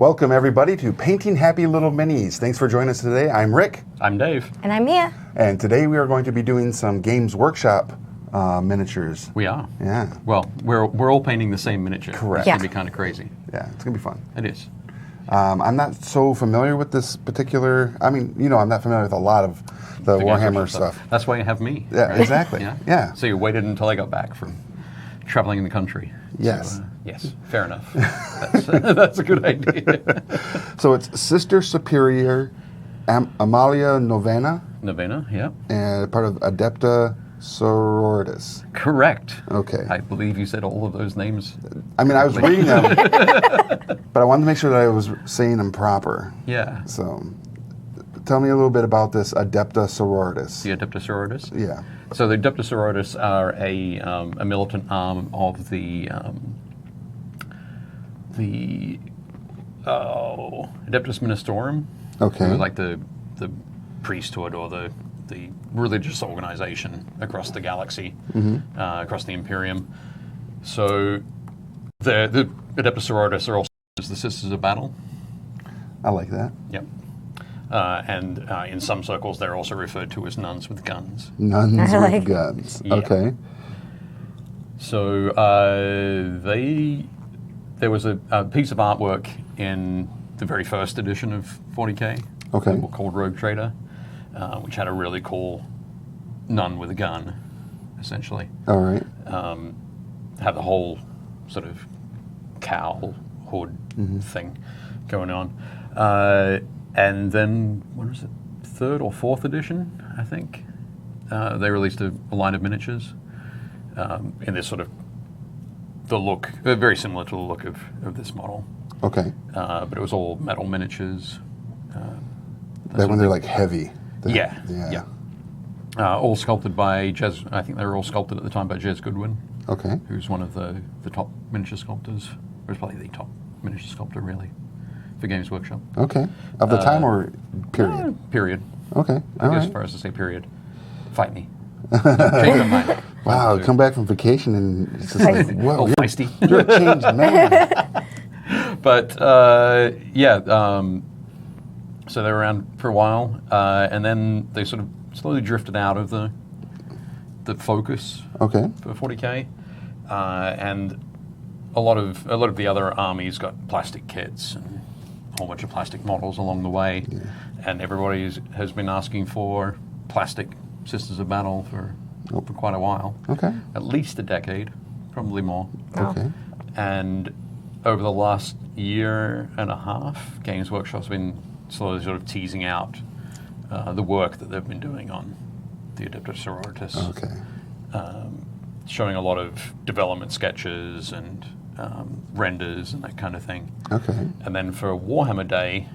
Welcome, everybody, to Painting Happy Little Minis. Thanks for joining us today. I'm Rick. I'm Dave. And I'm Mia. And today we are going to be doing some Games Workshop miniatures. We are. Yeah. Well, we're all painting the same miniature. Correct. It's going to be kind of crazy. Yeah, it's going to be fun. It is. I'm not so familiar with this particular, I'm not familiar with a lot of the Warhammer stuff. That's why you have me. Yeah, right? exactly. Yeah. So you waited until I got back from traveling in the country. Yes. So, yes, fair enough. That's a good idea. So it's Sister Superior Amalia Novena. Novena, yeah. And part of Adepta Sororitas. Correct. Okay. I believe you said all of those names. I was reading them, but I wanted to make sure that I was saying them proper. Yeah. So tell me a little bit about this Adepta Sororitas. The Adepta Sororitas? Yeah. So the Adepta Sororitas are a militant arm of the Adeptus Ministorum. Okay. Like the priesthood or the religious organization across the galaxy, across the Imperium. So the Adeptus Sororitas are also the Sisters of Battle. I like that. Yep. And in some circles, they're also referred to as nuns with guns. Nuns with guns. Yeah. Okay. So there was a piece of artwork in the very first edition of 40k, okay, called Rogue Trader, which had a really cool nun with a gun, essentially. All right. Had the whole sort of cowl hood thing going on. And then, what was it, third or fourth edition, I think, they released a line of miniatures in this sort of, the look, very similar to the look of this model. Okay. But it was all metal miniatures. That when they're like heavy. Yeah. All sculpted by Jez, I think they were all sculpted at the time by Jez Goodwin. Okay. Who's one of the top miniature sculptors, or is probably the top miniature sculptor, really, for Games Workshop. Okay. Of the time or period? Period. Okay. I guess as far as to say period. Fight me. Change my mind. Wow, come back from vacation and it's just like, whoa, feisty. You're a changed man. But, so they were around for a while, and then they sort of slowly drifted out of the focus for 40k, and a lot of the other armies got plastic kits and a whole bunch of plastic models along the way, and everybody has been asking for plastic Sisters of Battle for quite a while. Okay. At least a decade, probably more. Okay. And over the last year and a half, Games Workshop's been slowly sort of teasing out the work that they've been doing on the Adeptus Sororitas. Okay. Showing a lot of development sketches and renders and that kind of thing. Okay. And then for Warhammer Day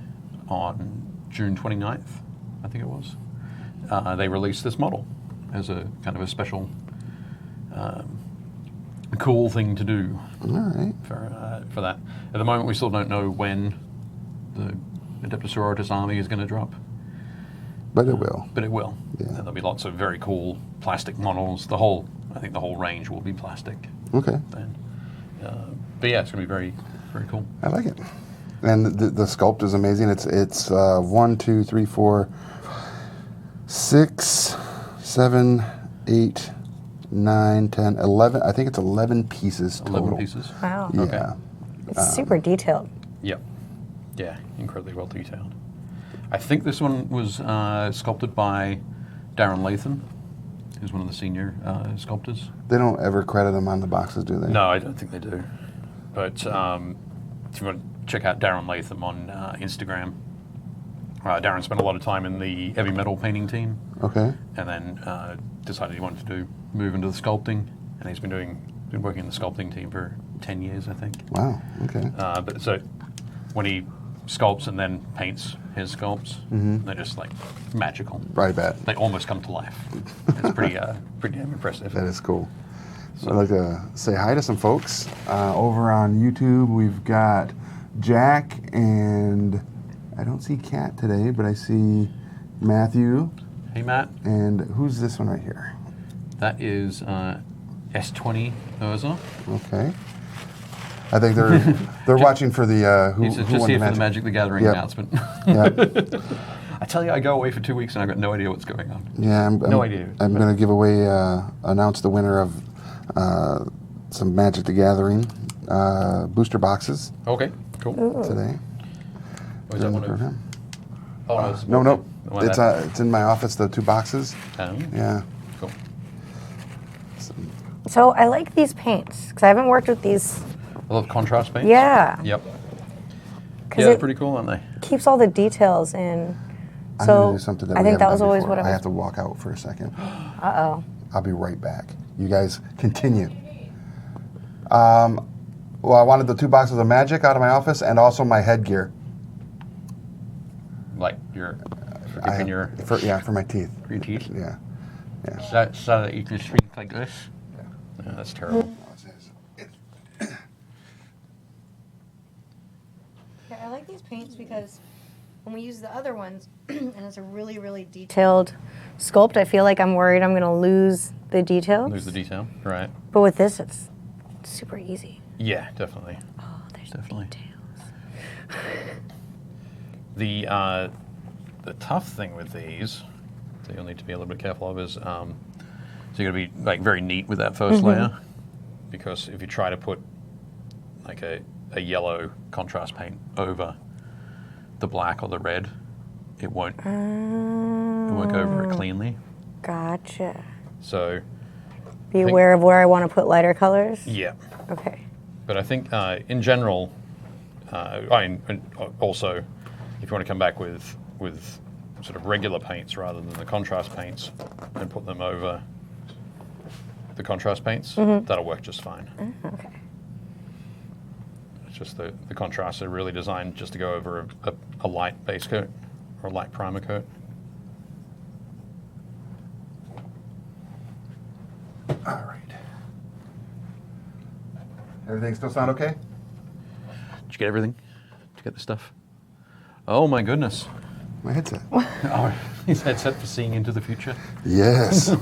on June 29th, I think it was, they released this model as a kind of a special cool thing to do. All right. For that. At the moment, we still don't know when the Adeptus Sororitas army is going to drop. But it will. But it will. Yeah. And there'll be lots of very cool plastic models. I think the whole range will be plastic. Okay. Then. But yeah, it's going to be very, very cool. I like it. And the sculpt is amazing. It's 1, 2, 3, 4, 6, 7, 8, 9, 10, 11. I think it's 11 pieces total. 11 pieces. Wow. Yeah. Okay. It's super detailed. Yep. Yeah, incredibly well detailed. I think this one was sculpted by Darren Latham, who's one of the senior sculptors. They don't ever credit them on the boxes, do they? No, I don't think they do. But if you want to check out Darren Latham on Instagram, Darren spent a lot of time in the heavy metal painting team. Okay. And then decided he wanted to move into the sculpting, and he's been working in the sculpting team for 10 years, I think. Wow. Okay. But so when he sculpts and then paints his sculpts, they're just like magical. I bet. They almost come to life. It's pretty damn impressive. That is cool. So I'd like to say hi to some folks. Over on YouTube, we've got Jack, and I don't see Kat today, but I see Matthew. Hey, Matt. And who's this one right here? That is S20 Urza. Okay. I think they're watching for the who He's just won here the for the Magic. Magic the Gathering Yep. announcement. Yeah. I tell you, I go away for 2 weeks and I've got no idea what's going on. Yeah, No idea. I'm going to give away, announce the winner of some Magic the Gathering booster boxes Okay, cool. today. Oh, is that one of... Oh, no, it's No, the one that- it's in my office. The 2 boxes. Oh, Yeah. cool. So I like these paints because I haven't worked with these. I love contrast paints. Yeah. Yep. 'Cause Yeah, they're it pretty cool, aren't they? keeps all the details in. I'm So going to do something that I we think that haven't was done always before. what I I have was. to walk out for a second. Uh-oh. I'll be right back. You guys continue. Well, I wanted the 2 boxes of Magic out of my office and also my headgear. Like your... For I keeping have- your... for my teeth. For your teeth? Yeah. So that you can speak like this? Yeah, that's terrible. Yeah, I like these paints because when we use the other ones, and it's a really, really detailed sculpt, I feel like I'm worried I'm going to lose the details. Lose the detail, right? But with this, it's super easy. Yeah, definitely. Oh, there's Definitely. details. The tough thing with these that you'll need to be a little bit careful of is so you got to be like very neat with that 1st layer, because if you try to put like a yellow contrast paint over the black or the red, it won't go over it cleanly. Gotcha. So Be aware of where I want to put lighter colors? yeah, Okay. but I think in general, I mean, and also if you want to come back with sort of regular paints rather than the contrast paints and put them over the contrast paints, that'll work just fine. Okay. It's just the contrasts are really designed just to go over a light base coat or a light primer coat. All right. Everything still sound okay? Did you get everything? Did you get the stuff? Oh my goodness. My headset. Oh, his headset for seeing into the future. Yes.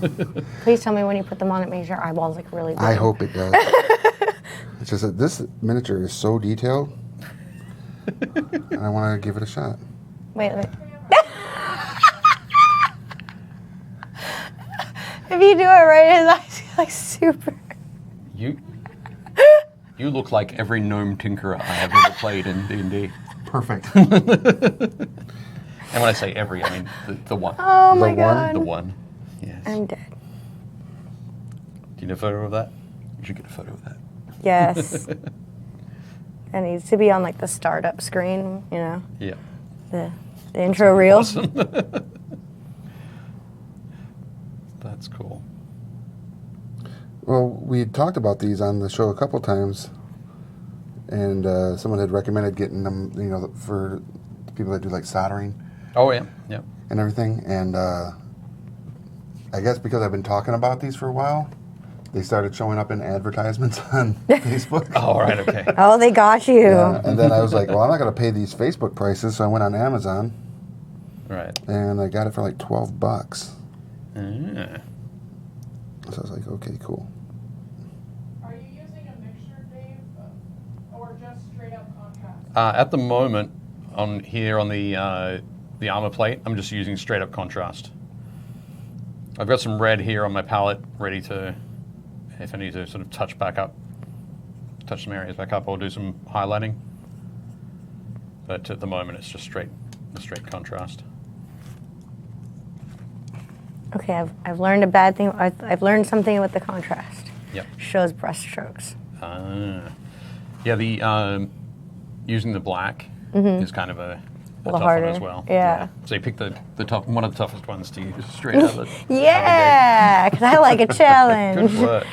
Please tell me when you put them on, it makes your eyeballs like really big. I hope it does. It's just that this miniature is so detailed. And I want to give it a shot. Wait. If you do it right, his eyes get like super. You look like every gnome tinkerer I have ever played in D&D. Perfect. And when I say every, I mean the one. Oh my one? god. The one. Yes. I'm dead. Do you need a photo of that? You should get a photo of that. Yes. It needs to be on like the startup screen, you know? Yeah. The intro reel. Awesome. That's cool. Well, we had talked about these on the show a couple times, and someone had recommended getting them, you know, for the people that do like soldering Oh yeah, yeah. and everything. And I guess because I've been talking about these for a while, they started showing up in advertisements on Facebook. Oh, all right, okay. Oh, they got you. Yeah, and then I was like, well, I'm not going to pay these Facebook prices, so I went on Amazon, Right. and I got it for like $12. Ah. So I was like, okay, cool. Are you using a mixture, Dave, or just straight up contrast? At the moment, on here on the armor plate, I'm just using straight up contrast. I've got some red here on my palette, ready to, if I need to sort of touch some areas back up, I'll do some highlighting. But at the moment, it's just straight contrast. Okay, I've learned a bad thing. I've learned something with the contrast. Yep. Shows brushstrokes. Yeah, the using the black is kind of a little tough harder. one as well. Yeah. So you pick the tough one of the toughest ones to use straight out of the Yeah, because I like a challenge. Good work.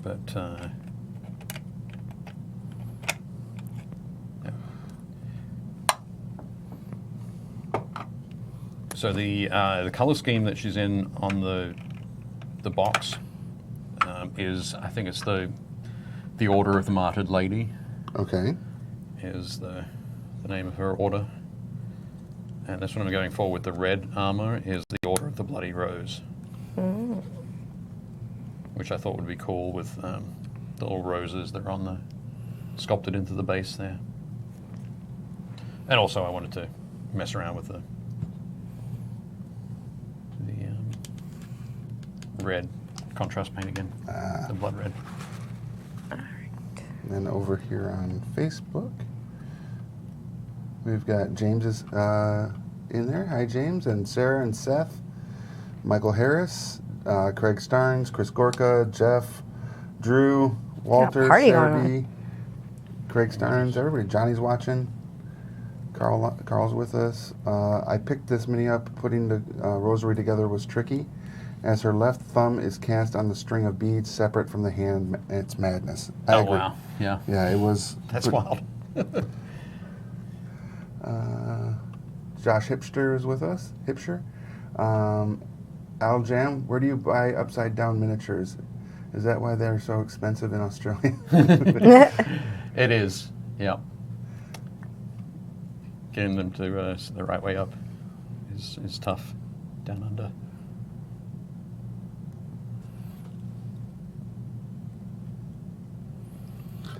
But yeah. So the color scheme that she's in on the box is, I think it's the Order of the Martyred Lady. Okay. Is the name of her order. And this one I'm going for with the red armor is the Order of the Bloody Rose. Which I thought would be cool with little roses that are on the sculpted into the base there. And also I wanted to mess around with the red contrast paint again, the blood red. And then over here on Facebook, we've got James is in there. Hi, James, and Sarah and Seth, Michael Harris, Craig Starnes, Chris Gorka, Jeff, Drew, Walter, Sarah B, Craig Starnes, everybody. Johnny's watching. Carl's with us. I picked this mini up. Putting the rosary together was tricky, as her left thumb is cast on the string of beads separate from the hand. It's madness. I agree. Wow. Yeah. Yeah, it was. That's wild. Josh Hipster is with us. Hipster. Al Jam, where do you buy upside down miniatures? Is that why they're so expensive in Australia? It is. Yeah. Getting them to the right way up is tough down under.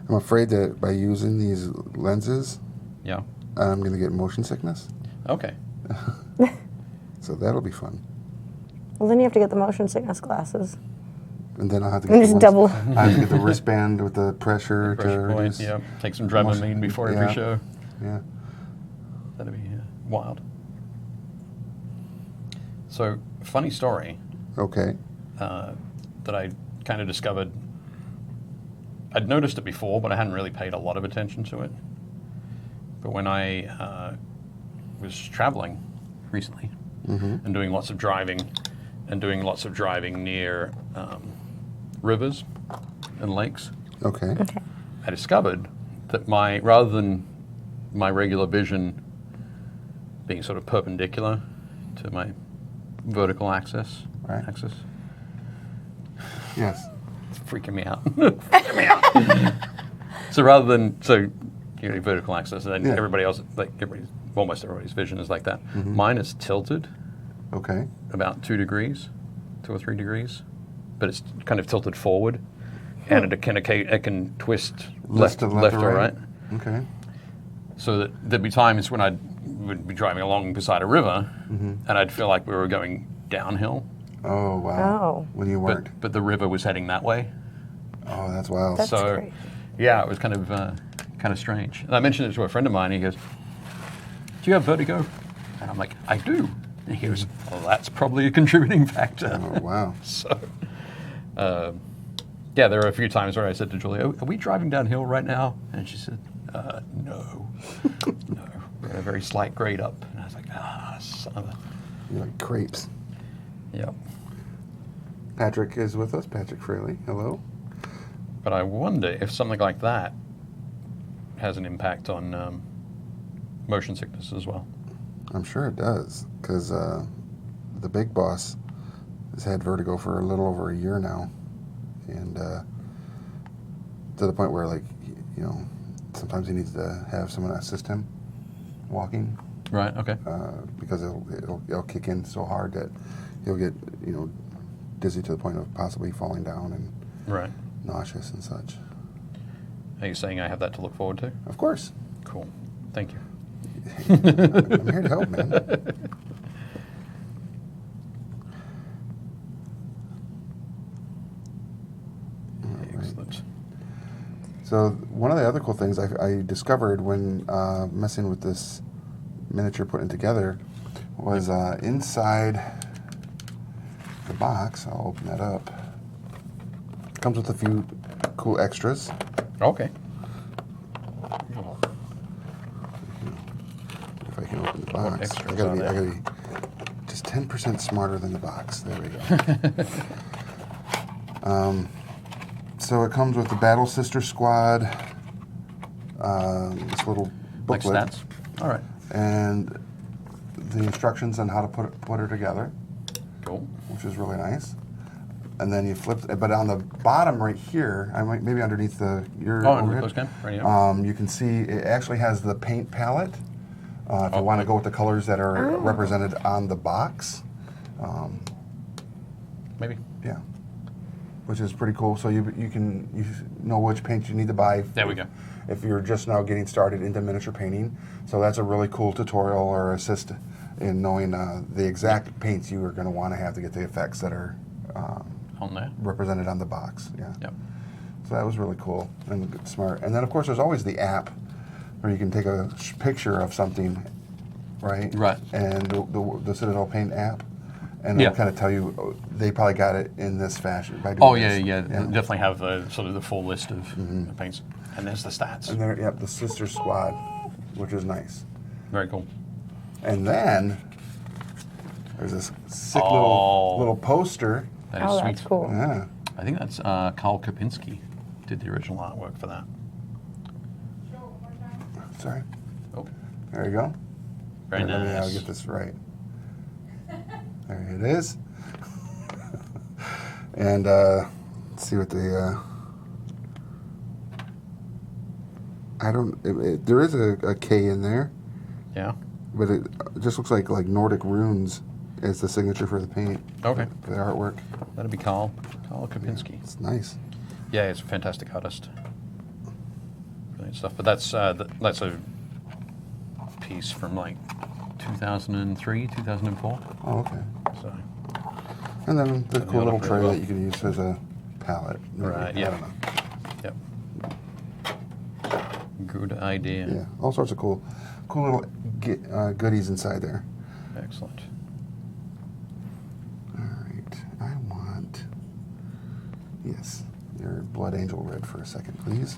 I'm afraid that by using these lenses, Yeah. I'm going to get motion sickness. Okay. So that'll be fun. Well, then you have to get the motion sickness glasses. And then I'll have to And get just the double. I have to get the wristband with the pressure to Pressure point. reduce. Yeah. Take some Dramamine before every Yeah. show. Yeah. That'd be wild. So, funny story Okay. that I kind of discovered. I'd noticed it before, but I hadn't really paid a lot of attention to it. But when I was traveling recently and doing lots of driving near rivers and lakes, Okay. I discovered that rather than my regular vision being sort of perpendicular to my vertical axis, Right. Yes. it's freaking me out. Freaking me out. So rather than vertical axis, and then Yeah. everybody else, almost everybody's vision is like that. Mine is tilted Okay. about 2 degrees, 2 or 3 degrees, but it's kind of tilted forward, and it can twist left or right. Okay. So that there'd be times when I would be driving along beside a river, and I'd feel like we were going downhill, Oh, wow. Oh. When you weren't. but the river was heading that way. Oh, that's wild. That's So, crazy. yeah, it was kind of strange. And I mentioned it to a friend of mine. He goes, "Do you have vertigo?" And I'm like, "I do." And he goes, "Well, that's probably a contributing factor." Oh, wow. So, yeah, there were a few times where I said to Julia, "Are we driving downhill right now?" And she said, "No, no, we're at a very slight grade up." And I was like, son of a... You're like crepes. Yep. Patrick is with us. Patrick Fraley. Hello. But I wonder if something like that has an impact on motion sickness as well. I'm sure it does, because the big boss has had vertigo for a little over a year now, and to the point where, sometimes he needs to have someone assist him walking, Right. Okay. because it'll kick in so hard that he'll get dizzy to the point of possibly falling down and Right. nauseous and such. Are you saying I have that to look forward to? Of course. Cool. Thank you. I'm here to help, man. Excellent. So one of the other cool things I discovered when messing with this miniature putting together was inside the box. I'll open that up. Comes with a few cool extras. Okay. If I can open the box, extras I gotta are be there? just 10% smarter than the box. There we go. So it comes with the Battle Sister Squad, this little Like booklet, stats. All right. and the instructions on how to put her together, Cool. which is really nice. And then you flip, but on the bottom right here, maybe underneath your Oh, and overhead, those can right here. you can see it actually has the paint palette. If you want to go with the colors that are represented on the box, Maybe. yeah. which is pretty cool. So you know which paint you need to buy. There we go. If you're just now getting started into miniature painting. So that's a really cool tutorial or assist in knowing the exact paints you are going to want to have to get the effects that are on there represented on the box. Yeah. Yep. So that was really cool and smart. And then of course there's always the app where you can take a picture of something, right? Right. And the Citadel Paint app, and it'll kind of tell you they probably got it in this fashion by doing this. Yeah. Definitely have the sort of the full list of paints. And there's the stats. And there, the Sister Squad, which is nice. Very cool. And then there's this sick little poster. That is sweet. That's cool. Yeah. I think that's Karl Kopinski did the original artwork for that. Show it one more time. Sorry. Oh, There you go. very Let me nice. get this right. There it is. And let's see what the there is a K in there, Yeah. but it just looks like Nordic runes as the signature for the paint. Okay. For the artwork. That'd be Karl Kopinski. It's nice. Yeah, he's a fantastic artist. Brilliant stuff. But that's a piece from like 2003, 2004. Oh, okay. So And then the cool held little up tray really well. that you can use as a palette. maybe. Right, I yeah. don't know. yep. Good idea. Yeah, all sorts of cool little goodies inside there. Excellent. All right, I want, yes, your Blood Angel red for a second, please.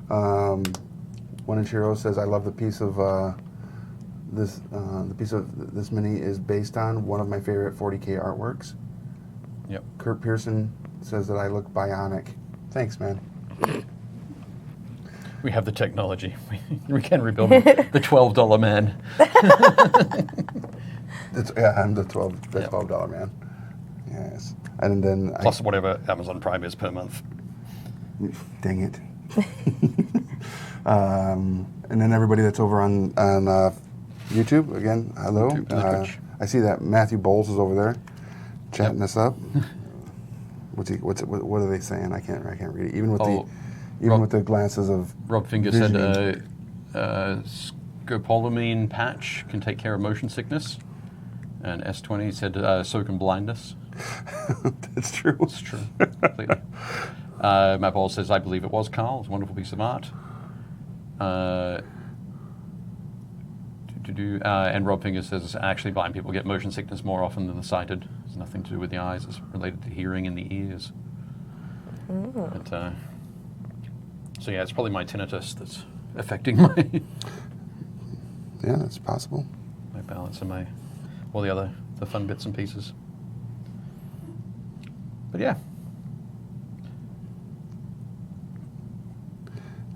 One Inch Hero says, I love the piece of this mini is based on one of my favorite 40k artworks. Yep. Kurt Pearson says that I look bionic. Thanks, man. We have the technology. We can rebuild the $12 man. I'm the $12 man. Yes, and then Plus whatever Amazon Prime is per month. Dang it. And then everybody that's over on YouTube, again, hello. YouTube, Twitch. I see that Matthew Bowles is over there chatting us up. What are they saying? I can't read it. Even with with the glances of Rob Finger visioning. said scopolamine patch can take care of motion sickness. And S20 said so can blindness. That's true. It's true. Completely. Matt Ball says, I believe it was Carl. It's a wonderful piece of art. And Rob Finger says, actually blind people get motion sickness more often than the sighted. It's nothing to do with the eyes. It's related to hearing in the ears. But, so yeah, it's probably my tinnitus that's affecting my Yeah, that's possible. my balance and all the fun bits and pieces. But yeah.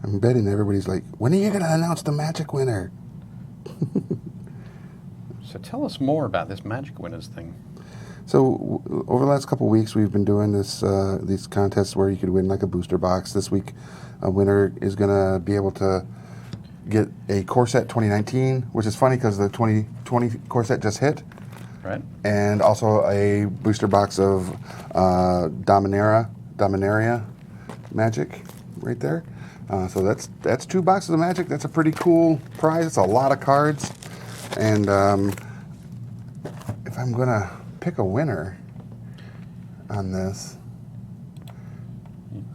I'm betting everybody's like, when are you going to announce the magic winner? So tell us more about this Magic Winners thing. So over the last couple of weeks, we've been doing these contests where you could win like a booster box. This week, a winner is going to be able to get a core set 2019, which is funny because the 2020 core set just hit. Right. And also a booster box of Dominaria Magic right there. So that's 2 boxes of Magic. That's a pretty cool prize. It's a lot of cards. And if I'm going to pick a winner on this,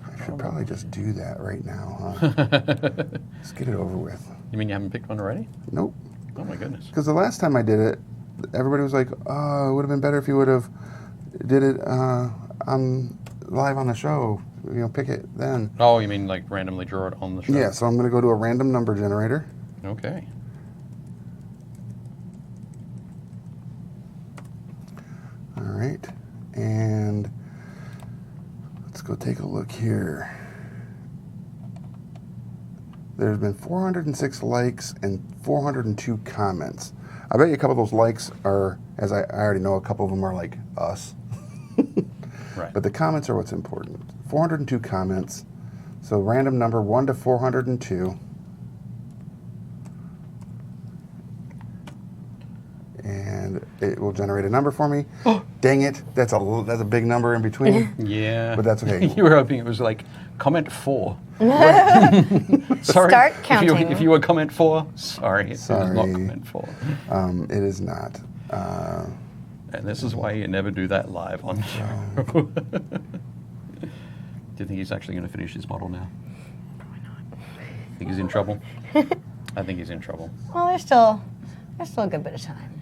I should probably just do that right now, huh? Let's get it over with. You mean you haven't picked one already? Nope. Oh my goodness. Because the last time I did it, everybody was like, oh, it would have been better if you would have did it live on the show. Pick it then. Oh, you mean like randomly draw it on the show? Yeah, so I'm going to go to a random number generator. Okay. All right. And let's go take a look here. There's been 406 likes and 402 comments. I bet you a couple of those likes are, as I already know, a couple of them are like us. Right. But the comments are what's important. 402 comments. So random number 1 to 402. And it will generate a number for me. Dang it, that's a big number in between. Yeah. But that's okay. You were hoping it was like comment 4. Sorry. Start counting. If you were comment 4, sorry. It is not Sorry. comment 4. It is not. And this is why you never do that live on show. Do you think he's actually going to finish his model now? Probably not. Think he's in trouble? I think he's in trouble. Well, there's still a good bit of time.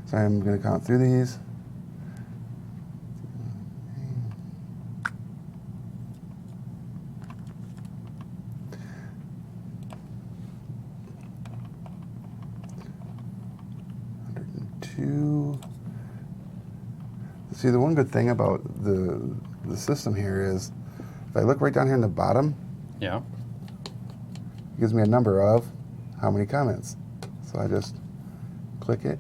Sorry, I'm going to count through these. See, the one good thing about the system here is, if I look right down here in the bottom, Yeah. it gives me a number of how many comments. So I just click it.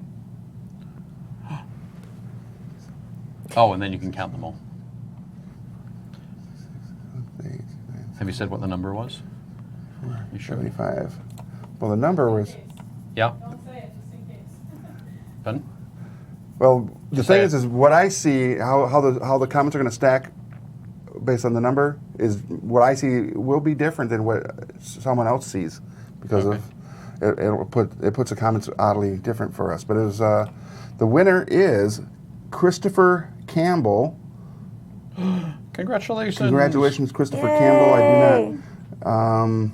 Oh, and then you can count them all. Have you said what the number was? You sure? 75. Well, the number was, Yeah. Don't say it, just in case. Done? well, the Just thing say is what I see, how the comments are going to stack based on the number, is what I see will be different than what someone else sees, because Okay. of it puts the comments oddly different for us. But it was the winner is Christopher Campbell. Congratulations. Congratulations, Christopher Yay. Campbell. I do not.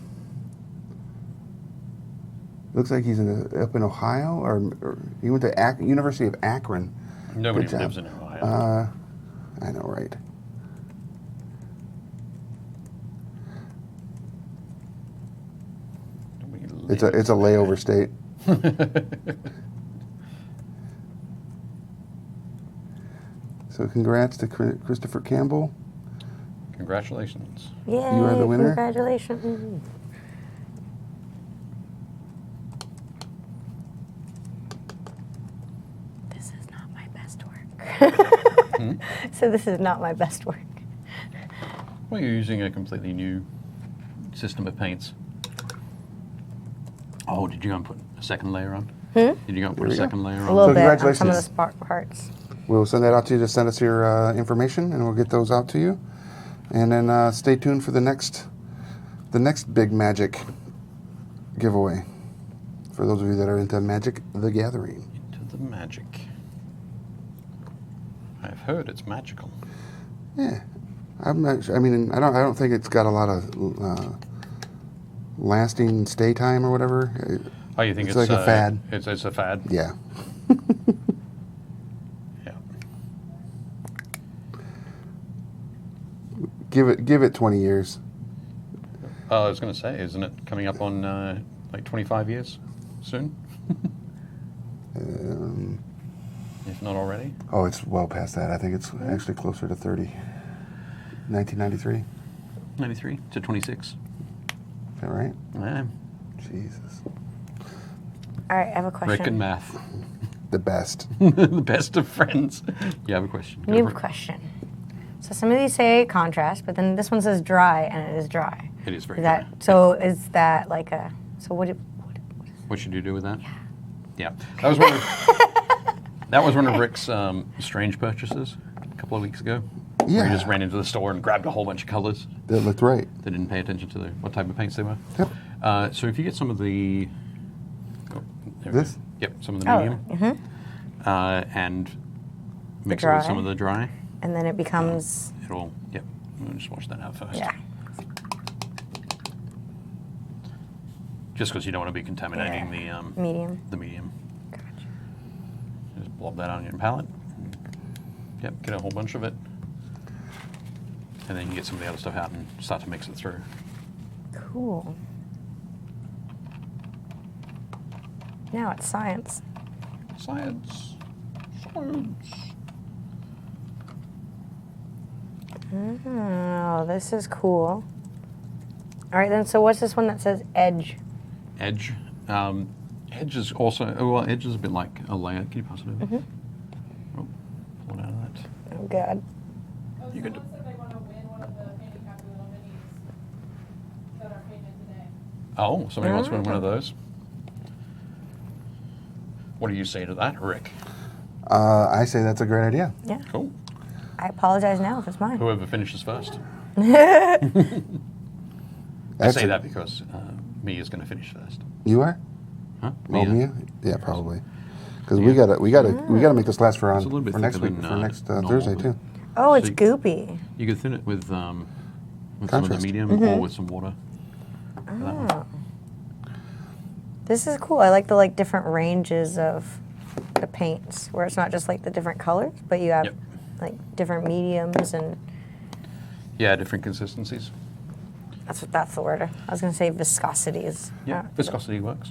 Looks like he's up in Ohio, or he went to University of Akron. Nobody Good job. lives in Ohio. I know, right? Nobody It's a lives layover state. So congrats to Christopher Campbell. Congratulations. Yay, You are the winner. Congratulations. This is not my best work. So this is not my best work. Well, you're using a completely new system of paints. Oh, did you go and put a second layer on? Did you go and put There a we go. second layer A on? little bit on congratulations. some of the spark parts. We'll send that out to you. Just send us your information, and we'll get those out to you. And then stay tuned for the next big Magic giveaway. For those of you that are into Magic: The Gathering. Into the magic. I've heard it's magical. Yeah, I'm not. I mean, I don't think it's got a lot of lasting stay time or whatever. Oh, you think It's like a fad. It's a fad? Yeah. Yeah. Give it 20 years. I was going to say, isn't it coming up on like 25 years soon? If not already. Oh, it's well past that. I think it's actually closer to 30. 1993. 93 to 26. Is that right? Yeah. Jesus. All right, I have a question. Rick and math. The best. The best of friends. You have a question? Go New for it. question. So some of these say contrast, but then this one says dry, and it is dry. It is very Is that dry. so? Is that like a so? What is What should you do with that? Yeah. That was one of, that was one of Rick's strange purchases a couple of weeks ago. Where Yeah. he just ran into the store and grabbed a whole bunch of colors. That looked right. They didn't pay attention to what type of paints they were. Yep. So if you get some of the... Oh, there we This? go. Yep, some of the Oh, medium. And mix it dry. with some of the dry. and then it becomes It'll... Yep. We'll just wash that out first. yeah. Just because you don't want to be contaminating Medium. the medium. Gotcha. Just blob that on your palette. Yep, get a whole bunch of it. And then you can get some of the other stuff out and start to mix it through. Cool. Now it's science. Science. Science. Oh, this is cool. All right, then. So what's this one that says edge? Edge. Edge is also, oh, well, edge is a bit like a layer. Can you pass it over? Oh, pull it out of that. Oh God. Oh, You could- someone said they want to win one of the Oh, somebody wants to win one of those. What do you say to that, Rick? I say that's a great idea. Yeah. Cool. I apologize now if it's mine. Whoever finishes first. I say that because Mia's going to finish first. You are? Huh? Oh, Mia? Yeah, probably. Because we gotta make this last for It's a little bit next thicker week, than, for next normal, Thursday but- too. Oh, it's So goopy. You could thin it with some of the Contrast. medium or with some water. For that one. Oh. This is cool. I like the different ranges of the paints, where it's not just like the different colors, but you have Yep. like different mediums, and Yeah, different consistencies. that's the word. I was gonna say viscosities. Yeah, viscosity works.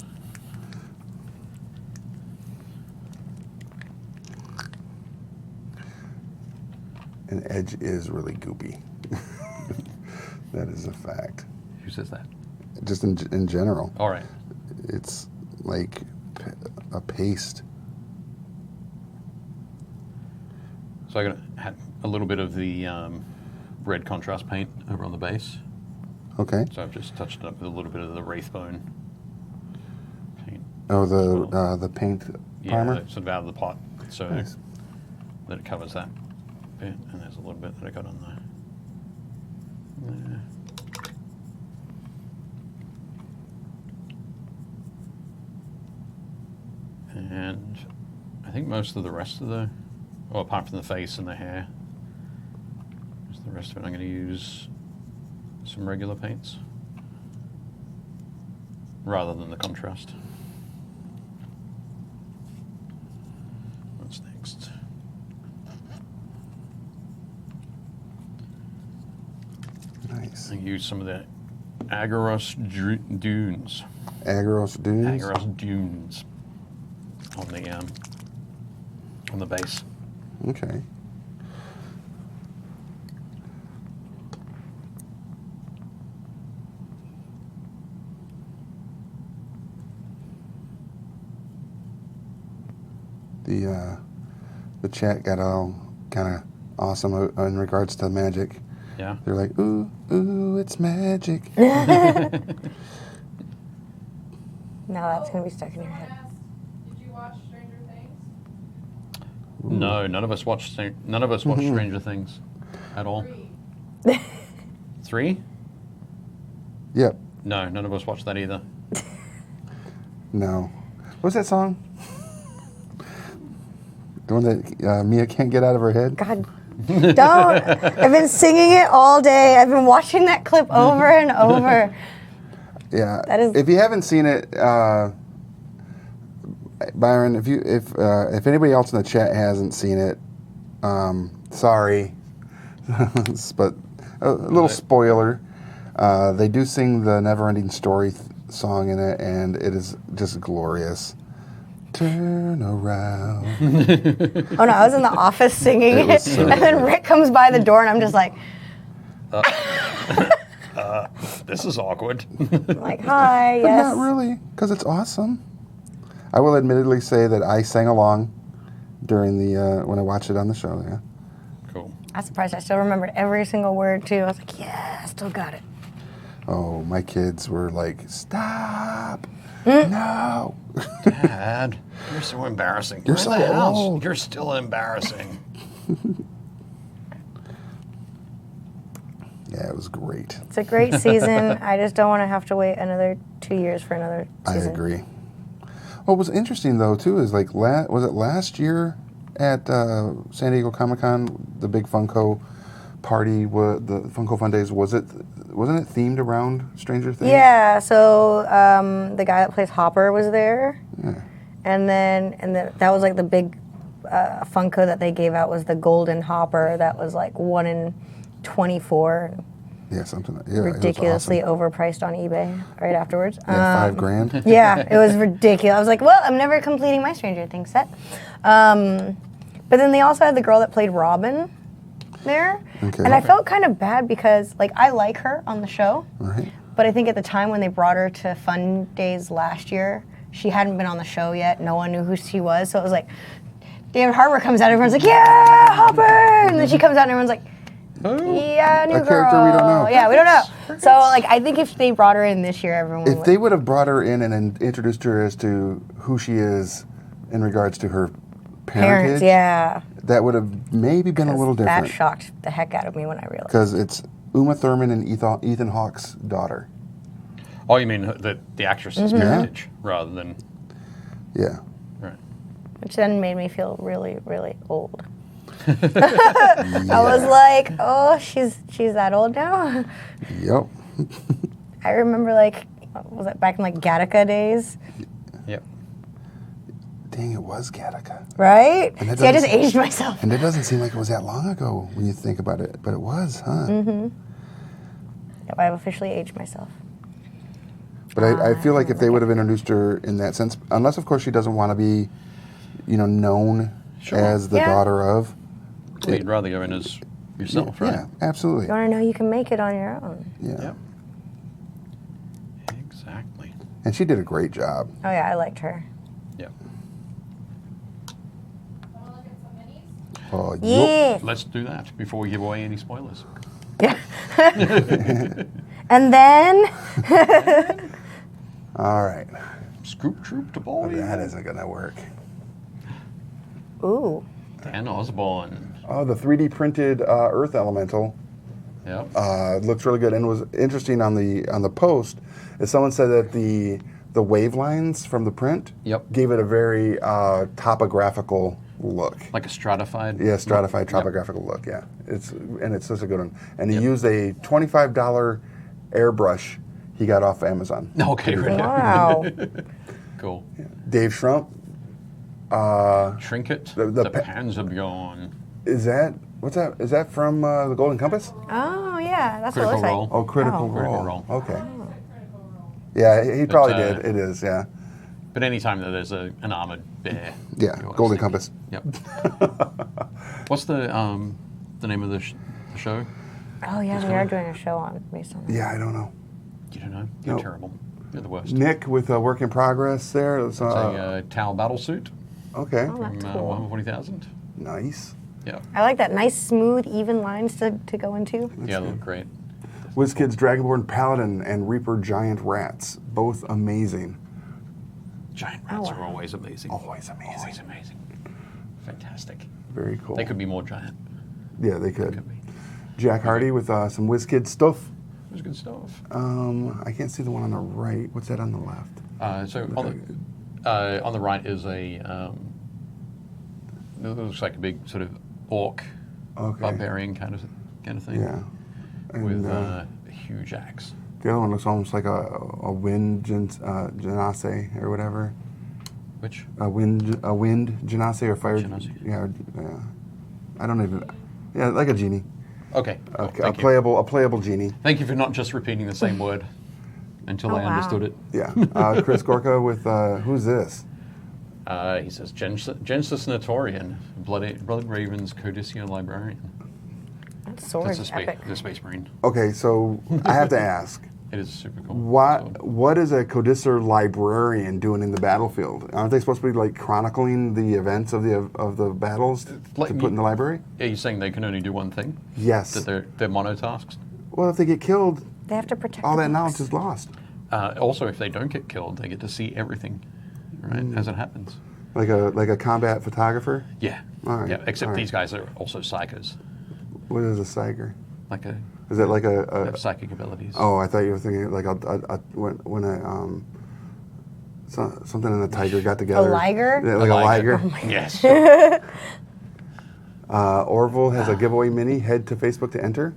And Edge is really goopy. That is a fact. Who says that? Just in general, All right. it's like a paste. So I'm going to add a little bit of the red contrast paint over on the base. Okay. So I've just touched it up with a little bit of the Wraithbone paint. Oh, Well, the paint Yeah, primer. sort of out of the pot. So Nice. that it covers that bit. And there's a little bit that I got on there. And I think most of the rest of the, well, apart from the face and the hair, just the rest of it, I'm going to use some regular paints rather than the contrast. What's next? Nice. I use some of the Agorous Dunes. Agros Dunes. Agorous Dunes on the base. Okay. The chat got all kind of awesome in regards to magic. Yeah. They're like, ooh, ooh, it's magic. Now that's gonna be stuck in your Someone head. asked, did you watch Stranger Things? No, none of us watched Stranger Things at all. 3. 3? Yep. No, none of us watched that either. No. What's that song? The one that Mia can't get out of her head? God, don't. I've been singing it all day. I've been watching that clip over and over. Yeah. That is- If you haven't seen it, Byron, if anybody else in the chat hasn't seen it, sorry, but a little spoiler. They do sing the Neverending Story song in it, and it is just glorious. Turn around. Oh no, I was in the office singing It it, was so and then good. Rick comes by the door, and I'm just like, This is awkward. I'm like, hi, But yes. not really, because it's awesome. I will admittedly say that I sang along during the when I watched it on the show. Yeah. Cool. I'm surprised I still remembered every single word too. I was like, yeah, I still got it. Oh, my kids were like, "Stop! No!" Dad, you're so embarrassing. You're We're in so the house. old. You're still embarrassing. Yeah, it was great. It's a great season. I just don't want to have to wait another 2 years for another I season. agree. What was interesting though too is like was it last year at San Diego Comic-Con, the big Funko party, the Funko Fun Days, wasn't it themed around Stranger Things? Yeah, so the guy that plays Hopper was there. Yeah. And then that was like the big Funko that they gave out was the Golden Hopper that was like 1 in 24. Yeah, something. Yeah, it was Ridiculously awesome. overpriced on eBay right afterwards. Yeah, $5,000. Yeah, it was ridiculous. I was like, well, I'm never completing my Stranger Things set. But then they also had the girl that played Robin there. Okay. And I felt kind of bad because, like, I like her on the show. Right. But I think at the time when they brought her to Fun Days last year, she hadn't been on the show yet. No one knew who she was. So it was like, David Harbour comes out, everyone's like, yeah, Hopper! And then she comes out and everyone's like, Yeah, new A girl. character we don't know. Yeah, we don't know. So, like, I think if they brought her in this year, everyone If would. they would have brought her in and introduced her as to who she is in regards to her parentage, Parents, yeah. that would have maybe been a little That different. shocked the heck out of me when I realized. Because it's Uma Thurman and Ethan Hawke's daughter. Oh, you mean the actress's parentage rather than... Yeah. Right. Which then made me feel really, really old. I was like, oh, she's that old now? Yep. I remember, like, was it back in, like, Gattaca days? Yep. Dang, it was Gattaca. Right? And that See, I just doesn't- aged myself. And it doesn't seem like it was that long ago when you think about it, but it was, huh? Yep, I've officially aged myself. But I feel like if they would have introduced her in that sense, unless, of course, she doesn't want to be, known Sure. as the Yeah. daughter of. Well, you'd rather go in as yourself, right? Yeah, absolutely. You want to know you can make it on your own. Yeah. Yep. Exactly. And she did a great job. Oh, yeah, I liked her. Yep. Wanna look at some minis? Oh, yup. Yeah. Let's do that before we give away any spoilers. Yeah. And then, All right. Scoop troop to boy. That isn't going to work. ooh, Dan Osborne. Oh, the 3D printed Earth Elemental Yep. looks really good. And was interesting on the post is someone said that the wave lines from the print Yep. gave it a very topographical look. Like a stratified. Yeah, stratified Yep. topographical look. Yeah, it's such a good one. And he used a $25 airbrush he got off Amazon. Okay, right. wow. Cool. Dave Schrump. Trinket. The The, pa- Panzerbjorn. Is that what's that? Is that from the Golden Compass? Oh, yeah, that's Critical what it Role. looks like. Oh, Critical Oh. Role. Critical Role. Okay. Critical Role. Yeah, he probably But, did. It is. Yeah. But anytime that there's an armored bear. Yeah. you always Golden think- Compass. Yep. What's the name of the show? Oh, yeah, we are doing a show based on that. Yeah, I don't know. You don't know? You're No. terrible. You're the worst. Nick with a work in progress there. It's a Tal battle suit Okay. Oh, from that's cool. Warhammer 40,000. Nice. Yep. I like that nice, smooth, even lines to go into. Yeah, they look great. WIZKIDS Dragonborn Paladin and Reaper Giant Rats, both amazing. Giant rats wow. are always amazing. Always amazing. Always amazing. Fantastic. Very cool. They could be more giant. Yeah, they could. Could be. Jack Hardy with some WIZKIDS stuff. It was good stuff. I can't see the one on the right. What's that on the left? So on the right is a it looks like a big sort of orc Okay. barbarian kind of thing. Yeah. And With a huge axe. the other one looks almost like a wind genasi or whatever. Which A wind genasi or fire. Genasi. Yeah. I don't even. Yeah, like a genie. okay. Cool, A thank you. playable genie. Thank you for not just repeating the same word until Oh, I wow. understood it. Yeah. Chris Gorka with who's this? He says Gensis Notorian, Blood Raven's Codicia Librarian. That sword's That's epic. the Space Marine. Okay, so I have to ask. It is super cool. What is a Codicer librarian doing in the battlefield? Aren't they supposed to be like chronicling the events of the battles to Like put in the library? Are you saying they can only do one thing? Yes. That they're monotasks? Well, if they get killed, They have to protect all the that books. knowledge is lost. Also, if they don't get killed, they get to see everything, right, as it happens. Like a combat photographer. Yeah. All right, Yeah. Except all right. these guys are also psychos. What is a Siger? Like Is it like they a? have psychic abilities. Oh, I thought you were thinking like when something and a tiger got together. liger? Yeah, like a liger. liger. Yes. Orville has a giveaway mini. Head to Facebook to enter.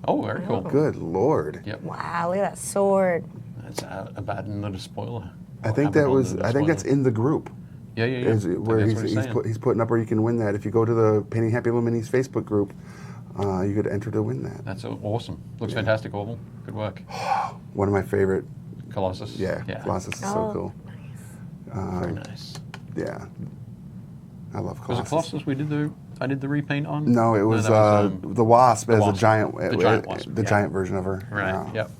Oh, very cool. Good lord. Yep. Wow, look at that sword. That's a bad and not a spoiler. I think that was. I think that's in the group. Yeah, yeah, yeah. Is where That's what it's saying. he's putting up where you can win that. If you go to the Painting Happy Little Minis Facebook group, you could enter to win that. That's awesome. Looks fantastic, Orville. Good work. One of my favorite. Colossus. Yeah, Colossus is so Oh, cool. Very nice. Yeah, I love Was Colossus. it Colossus I did the repaint on? No, it was, that was, the Wasp as Wasp. a giant. The giant Wasp, The yeah. giant version of her. Right. Yeah. Yep.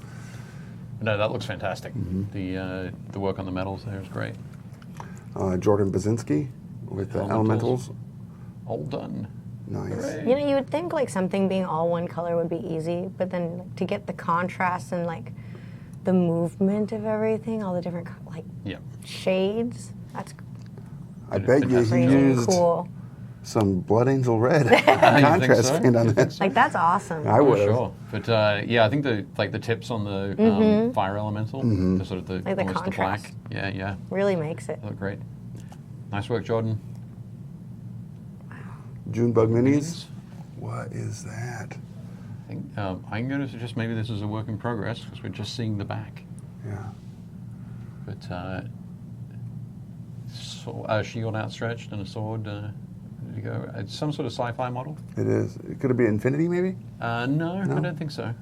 No, that looks fantastic. Mm-hmm. The work on the metals there is great. Jordan Basinski with the Elementals. Elementals. All done. Nice. You know, you would think like something being all one color would be easy, but then to get the contrast and like the movement of everything, all the different like shades, that's I bet you he crazy used cool. some Blood Angel Red contrast so? paint on that. Like that's awesome. I would have. Sure. But yeah, I think the tips on the fire elemental, the sort of the Like the almost the contrast. black. Yeah, yeah. Really makes it. They look great. Nice work, Jordan. Junebug minis. What is that? I think I'm going to suggest maybe this is a work in progress because we're just seeing the back. Yeah. But a shield outstretched and a sword. Ready to go. It's some sort of sci-fi model. It is. Could it be Infinity, maybe? No, I don't think so.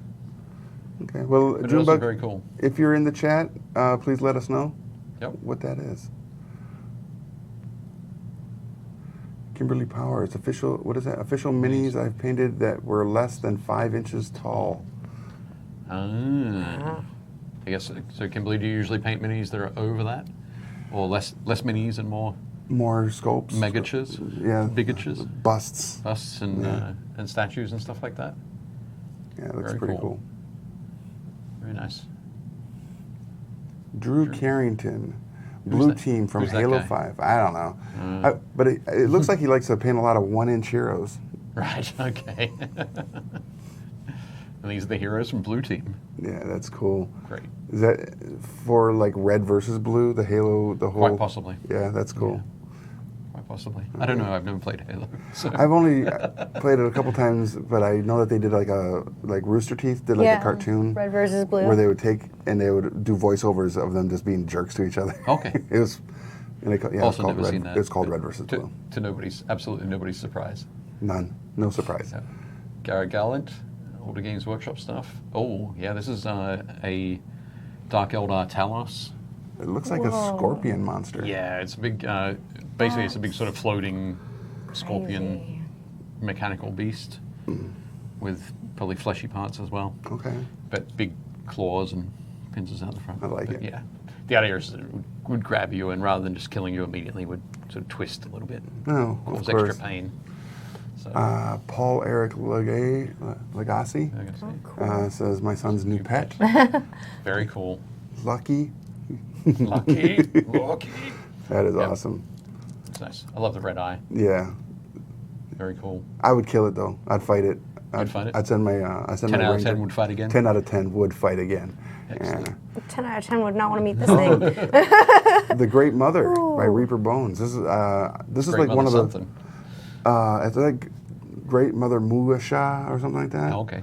Okay. Well, But it does look Junebug, very cool. if you're in the chat, please let us know Yep. what that is. Kimberly Power. It's official. What is that? Official minis I've painted that were less than 5 inches tall. I guess so. Kimberly, do you usually paint minis that are over that, or less minis and more More sculpts. megatures? Yeah. Bigatures? Busts. Busts and statues and stuff like that. Yeah, it looks Very pretty cool. cool. Very nice. Drew Carrington. Blue that? Team from Who's that Halo guy? 5. I don't know. But it looks like he likes to paint a lot of 1-inch heroes. Right. Okay. And these are the heroes from Blue Team. Yeah, that's cool. Great. Is that for like red versus blue, the Halo, the whole? Quite possibly. Yeah, that's cool. Quite possibly. I don't know. I've never played Halo. So. I've only played it a couple times, but I know that they did like Rooster Teeth did like a cartoon Red versus blue. where they would take and they would do voiceovers of them just being jerks to each other. Okay. It was. And it was Also called never red. seen that. It was called Red versus to, Blue. To absolutely nobody's surprise. None. No surprise. Yeah. Gallant, Older Games Workshop stuff. Oh, yeah, this is a Dark Eldar Talos. It looks like a scorpion monster. Yeah, it's a big, basically it's a big sort of floating scorpion Crazy. mechanical beast with probably fleshy parts as well. Okay. But big claws and pincers out the front. I like But it. Yeah. The idea is that it would grab you and rather than just killing you immediately would sort of twist a little bit. No, of Cause course. extra pain. So, Paul Eric Legacy I guess, says, my son's new pet, very cool. Lucky. Lucky. Lucky. That is awesome. It's nice. I love the red eye. Yeah. Very cool. I would kill it though. I'd fight it. You'd fight it? I'd send my 10 out of 10 would fight again? 10 out of 10 would fight again. Excellent. Yeah. 10 out of 10 would not want to meet this thing. The Great Mother by Reaper Bones. This is Great like one of Mother the something. it's like Great Mother Muasha or something like that. Oh, okay.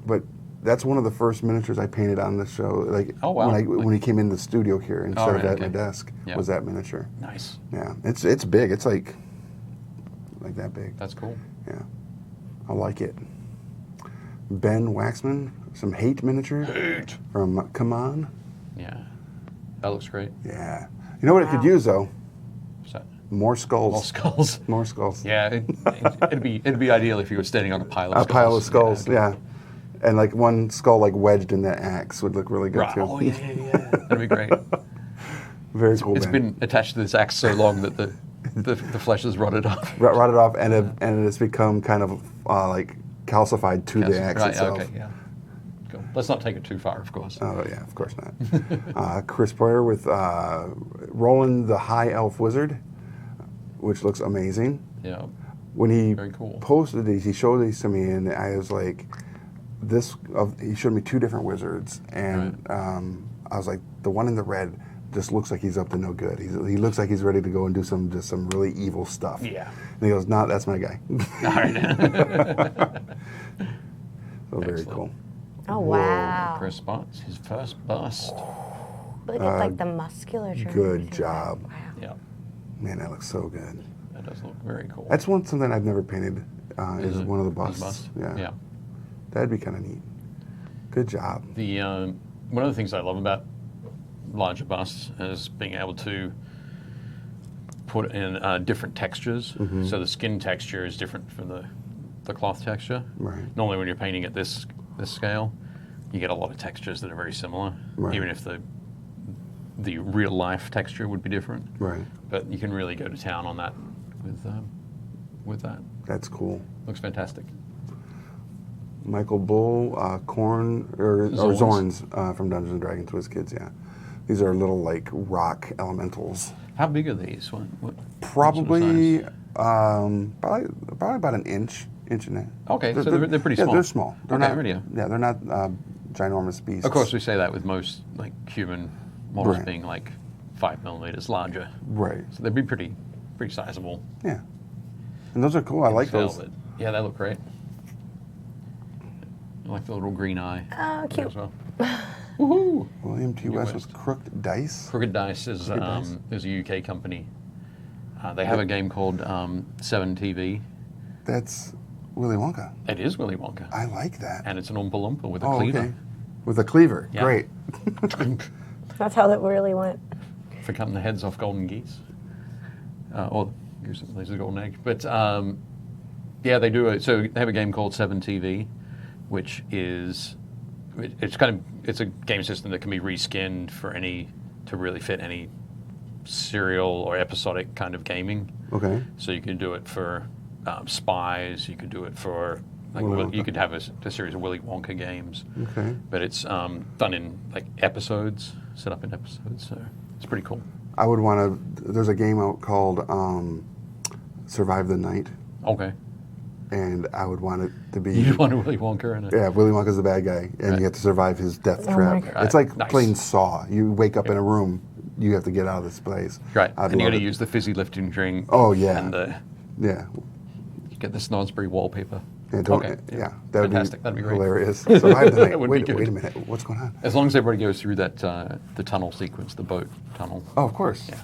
But that's one of the first miniatures I painted on the show. Like Oh, wow. when he came in the studio here and Oh, started right, at my okay. desk Yeah. was that miniature. Nice. Yeah, it's big. It's like that big. That's cool. Yeah, I like it. Ben Waxman, some hate miniature from Come On. Yeah. That looks great. Yeah, you know what it could use though? What's that? More skulls. All skulls. More skulls. Yeah, it'd be ideal if you were standing on a pile of A skulls. pile of skulls. Yeah. And like one skull like wedged in that axe would look really good Right. too. Oh, yeah. That'd be great. Very cool. It's Ben. been attached to this axe so long that the flesh has rotted off. Rotted off, and it's become kind of like calcified to the axe Right, itself. okay, yeah. Cool. Let's not take it too far, of course. Oh yeah, of course not. Chris Poyer with Roland the High Elf Wizard, which looks amazing. Yeah. When he Very cool. posted these, he showed these to me, and I was like, he showed me two different wizards, and I was like, the one in the red just looks like he's up to no good. He looks like he's ready to go and do some really evil stuff. Yeah. And he goes, "Nah, that's my guy." All right. So very Excellent. cool. Oh, wow. Chris Spots, his first bust. Look at like the musculature. and Good everything. job. Wow. Yeah. Man, that looks so good. That does look very cool. That's something I've never painted. Is one of the His busts. bust? Yeah. Yeah. That'd be kind of neat. Good job. The one of the things I love about larger busts is being able to put in different textures. So the skin texture is different from the cloth texture. Right. Normally, when you're painting at this scale, you get a lot of textures that are very similar, Right. even if the real life texture would be different. Right. But you can really go to town on that with that. That's cool. Looks fantastic. Michael Bull, Zorns from Dungeons and Dragons WizKids. Yeah, these are little like rock elementals. How big are these? Probably about an inch and a half. Okay, so they're pretty small. Yeah, they're small. They're okay, not. really. Yeah, they're not ginormous beasts. Of course, we say that with most like human models Right. being like 5 millimeters larger. Right. So they'd be pretty sizable. Yeah. And those are cool. I like those. Yeah, they look great. I like the little green eye. Oh, cute. As well. Woohoo! William T. West was Crooked Dice. Crooked Dice is a UK company. They have a game called 7TV. That's Willy Wonka. It is Willy Wonka. I like that. And it's an Oompa Loompa with a cleaver. Okay. With a cleaver. Yeah. Great. That's how that really went. For cutting the heads off golden geese. Or goose that lays a golden egg. But yeah, they do it. So they have a game called 7TV, which is it's a game system that can be reskinned to really fit any serial or episodic kind of gaming. Okay. So you can do it for spies. You could do it for you could have a series of Willy Wonka games. Okay. But it's done in like episodes, set up in episodes. So it's pretty cool. I would want to. There's a game out called Survive the Night. Okay. And I would want it to be. You want a Willy Wonka in it? Yeah, Willy Wonka's the bad guy, and you have to survive his death trap. It's like playing Saw. You wake up in a room, you have to get out of this place. Right, and you got to use the fizzy lifting drink. Oh yeah. And yeah. You get the Snodsbury wallpaper. Yeah, that would fantastic. That'd be great. Hilarious. Survive the night. Would wait, be good. Wait a minute. What's going on? As long as everybody goes through that the tunnel sequence, the boat tunnel. Oh, of course. Yeah.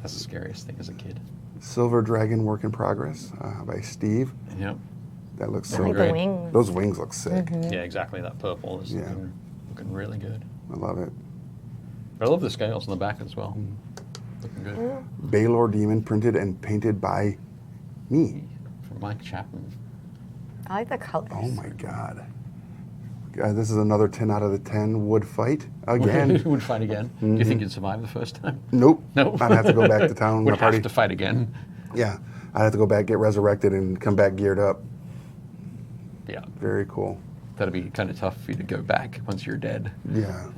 That's the scariest thing as a kid. Silver Dragon Work in Progress by Steve. Yep. That looks so like good. the wings. Those wings look sick. Yeah, exactly. That purple is looking really good. I love it. But I love the scales on the back as well. Looking good. Balor Demon printed and painted by me. From Mike Chapman. I like the colors. Oh my God. This is another 10 out of the 10 wood fight again. Would fight again. Do you think you'd survive the first time? Nope. No. I'd have to go back to town. Would have to fight again. Yeah. I'd have to go back, get resurrected, and come back geared up. Yeah. Very cool. That'd be kind of tough for you to go back once you're dead. Yeah.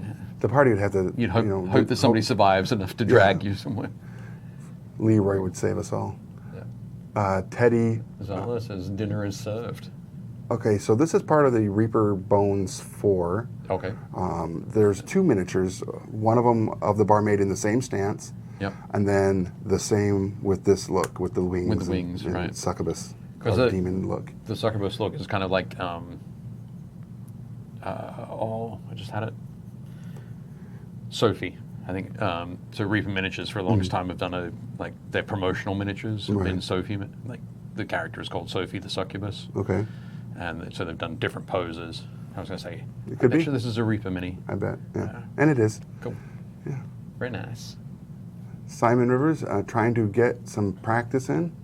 The party would have to. You'd hope that somebody survives enough to drag you somewhere. Leroy would save us all. Yeah. Teddy. Zala says dinner is served. Okay, so this is part of the Reaper Bones 4. Okay. There's 2 miniatures. One of them of the barmaid in the same stance. Yep. And then the same with this look, with the wings. With the wings, and right. Succubus. Because Or demon look. The succubus look is kind of like, I just had it. Sophie, I think. So Reaper Miniatures for the longest time have done their promotional miniatures have been Sophie, like the character is called Sophie the succubus. Okay. And so they've done different poses. I was going to say, It could be. sure this is a Reaper Mini. I bet. Yeah. And it is. Cool. Yeah. Very nice. Simon Rivers trying to get some practice in.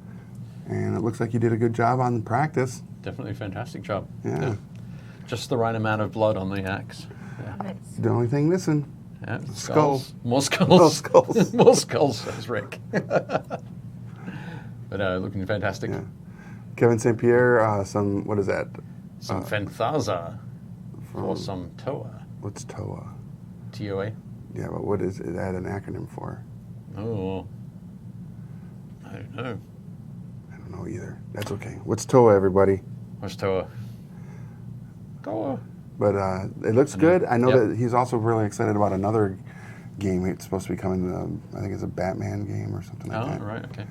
And it looks like you did a good job on the practice. Definitely a fantastic job. Yeah. Just the right amount of blood on the axe. Yeah. Nice. The only thing missing. Yeah, Skulls. More skulls. More skulls. More skulls, says Rick. But looking fantastic. Yeah. Kevin St. Pierre, some, what is that? Some Fenthaza or some TOA. What's TOA? TOA? Yeah, but what is that an acronym for? Oh. I don't know. I don't know either. That's okay. What's TOA, everybody? What's TOA? TOA. But it looks good. I know Yep. that he's also really excited about another game. It's supposed to be coming. I think it's a Batman game or something like that. Oh, right, okay.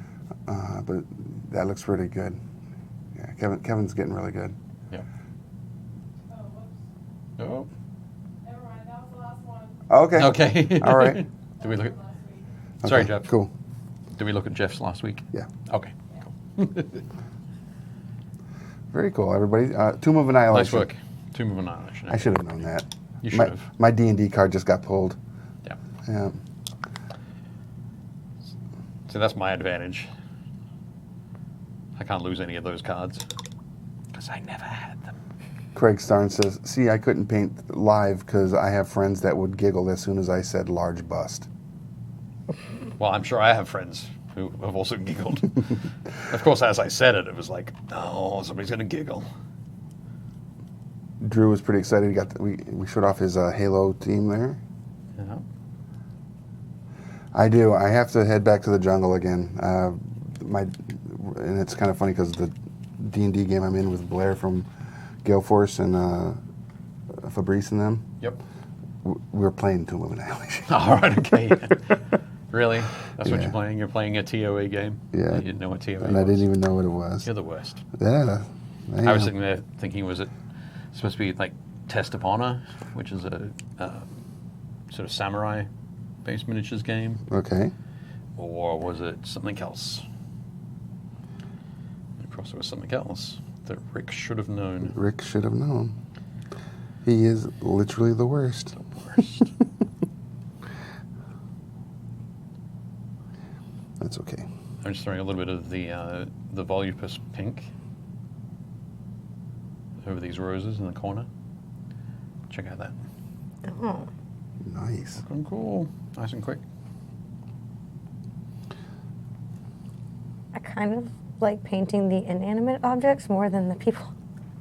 But that looks pretty good. Yeah, Kevin's getting really good. Yeah. Oh, whoops. Oh. Never mind, that was the last one. Okay. Okay. All right. Did we look at? Last week. Sorry, Okay, Jeff. Cool. Did we look at Jeff's last week? Yeah. Okay. Cool. Very cool, everybody. Tomb of Annihilation. Nice work. Tomb of Annihilation. I should have known that. You should have. My D&D card just got pulled. Yeah. Yeah. So that's my advantage. I can't lose any of those cards because I never had them. Craig Starn says, "See, I couldn't paint live because I have friends that would giggle as soon as I said large bust." Well, I'm sure I have friends who have also giggled. Of course, as I said it, it was like, oh, somebody's going to giggle. Drew was pretty excited. We showed off his Halo team there. Yeah. I do. I have to head back to the jungle again. And it's kind of funny because the D&D game I'm in with Blair from Gale Force and Fabrice and them. Yep. We were playing Tomb of Annihilation. All right, okay. Really? That's what you're playing? You're playing a TOA game? Yeah. You didn't know what TOA was? And I didn't even know what it was. You're the worst. Yeah. I was sitting there thinking, was it supposed to be like Test of Honor, which is a sort of samurai-based miniatures game? Okay. Or was it something else? Of course, it was something else that Rick should have known. Rick should have known. He is literally the worst. The worst. That's okay. I'm just throwing a little bit of the volupus pink over these roses in the corner. Check out that. Oh. Nice. Looking cool. Nice and quick. I kind of like painting the inanimate objects more than the people.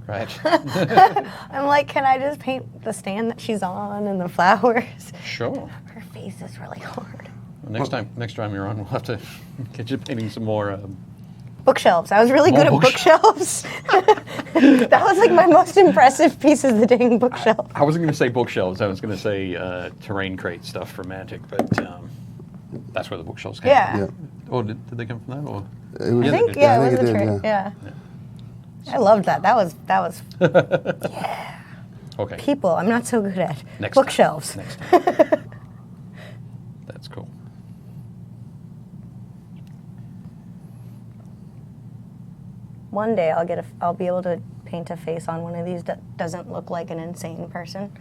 Right. I'm like, can I just paint the stand that she's on and the flowers? Sure. Her face is really hard. Well, next time you're on, we'll have to get you painting some more. Bookshelves. I was really good at bookshelves. That was like my most impressive piece of the dang bookshelf. I wasn't going to say bookshelves. I was going to say terrain crate stuff from Mantic, but that's where the bookshelves came Yeah. from. Or did they come from that? Or It was, I think, I it was think a it did, trick. Yeah. I loved that. That was yeah. Okay. People, I'm not so good at. Next Bookshelves. Time. Next time. That's cool. One day I'll be able to paint a face on one of these that doesn't look like an insane person.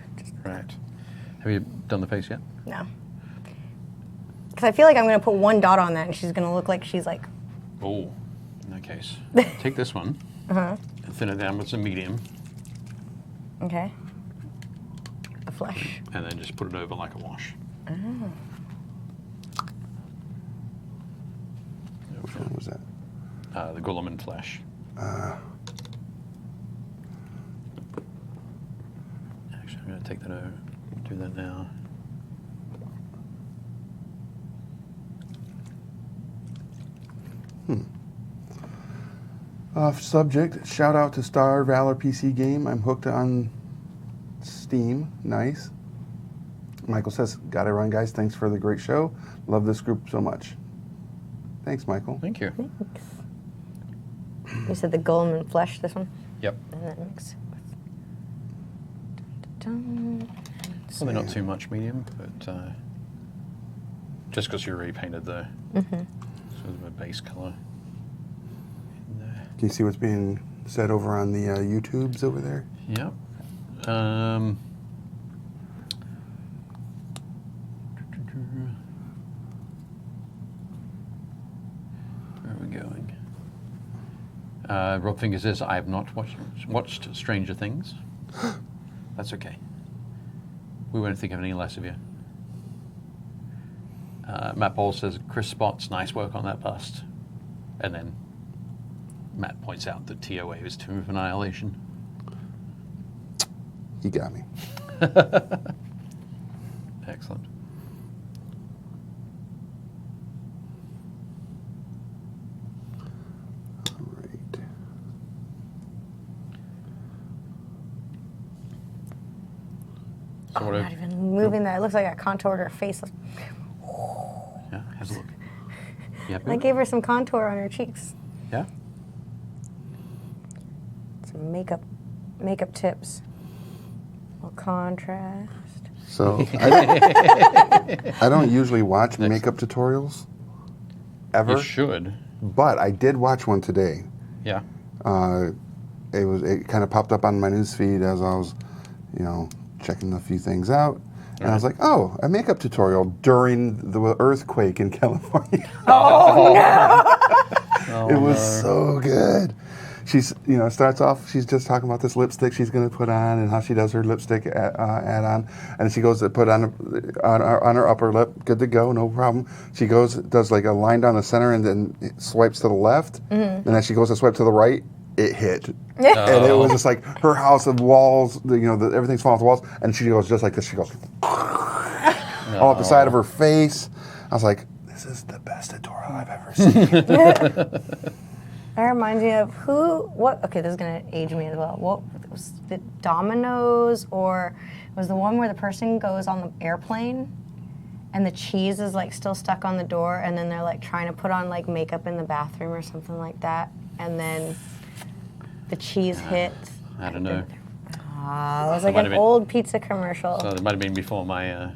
Right. Have you done the face yet? No. Because I feel like I'm going to put one dot on that and she's going to look like she's like... Oh, in that case. Take this one and thin it down with some medium. Okay. A flesh. And then just put it over like a wash. Oh. Which one was that? The Guilliman flesh. Actually, I'm going to take that over. Do that now. Off subject, shout out to Star Valor PC game. I'm hooked on Steam. Nice. Michael says, gotta run, guys. Thanks for the great show. Love this group so much. Thanks, Michael. Thank you. Thanks. You said the Guilliman flesh, this one? Yep. And then mix it with... Probably not too much medium, but just because you already painted the sort of a base color. Can you see what's being said over on the YouTubes over there? Yep. Where are we going? Rob Finger says, I have not watched Stranger Things. That's okay. We won't think of any less of you. Matt Bowles says, Chris Spots, nice work on that bust. And then Matt points out that TOA is Tomb of Annihilation. He got me. Excellent. All right. So I'm not even moving that. It looks like I contoured her face. Yeah, have a look. Yeah, I gave her some contour on her cheeks. Yeah. Some makeup tips. Well, contrast. So I don't usually watch makeup tutorials ever. You should. But I did watch one today. Yeah. It kind of popped up on my news feed as I was, checking a few things out. And I was like, oh, a makeup tutorial during the earthquake in California. Oh, no! It was so good. she's, you know, starts off, she's just talking about this lipstick she's going to put on and how she does her lipstick add-on. And she goes to put on her upper lip, good to go, no problem. She goes, does like a line down the center and then swipes to the left. And then she goes to swipe to the right, it hit. And it was just like her house of walls, you know, everything's falling off the walls. And she goes just like this, she goes all up the side of her face. I was like, this is the best tutorial I've ever seen. That reminds me of okay, this is going to age me as well. What was it, Domino's, or was the one where the person goes on the airplane and the cheese is like still stuck on the door and then they're like trying to put on like makeup in the bathroom or something like that, and then the cheese hits. I don't know. It was like an old pizza commercial. So it might have been before my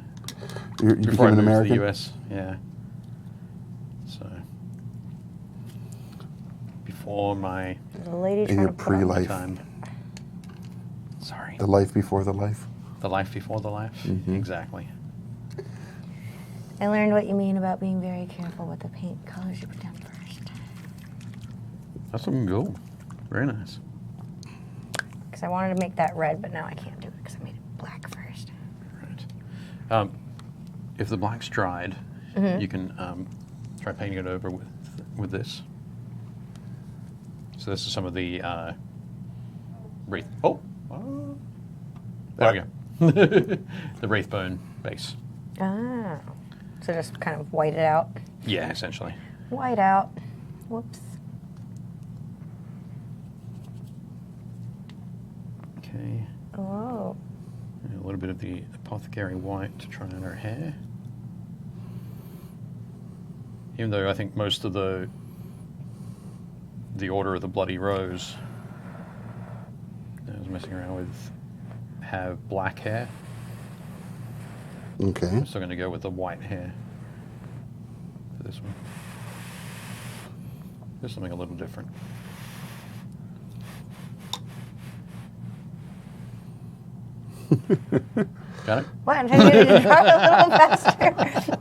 you before I became an moved American? to the US. Yeah. So before my The lady In trying your to put on pre-life. time. Sorry. The life before the life. The life before the life. Exactly. I learned what you mean about being very careful with the paint colors you put down first. That's looking cool. Very nice. Because I wanted to make that red, but now I can't do it because I made it black first. Right. If the black's dried, you can try painting it over with this. So this is some of the wraith. There we go. The wraithbone base. Ah. So just kind of white it out. Yeah, essentially. White out. Whoops. Okay. Oh. And a little bit of the apothecary white to try on her hair. Even though I think most of the Order of the Bloody Rose I was messing around with have black hair. Okay. I'm still going to go with the white hair for this one. There's something a little different. Got it? What? I'm trying to get it to dry a little faster.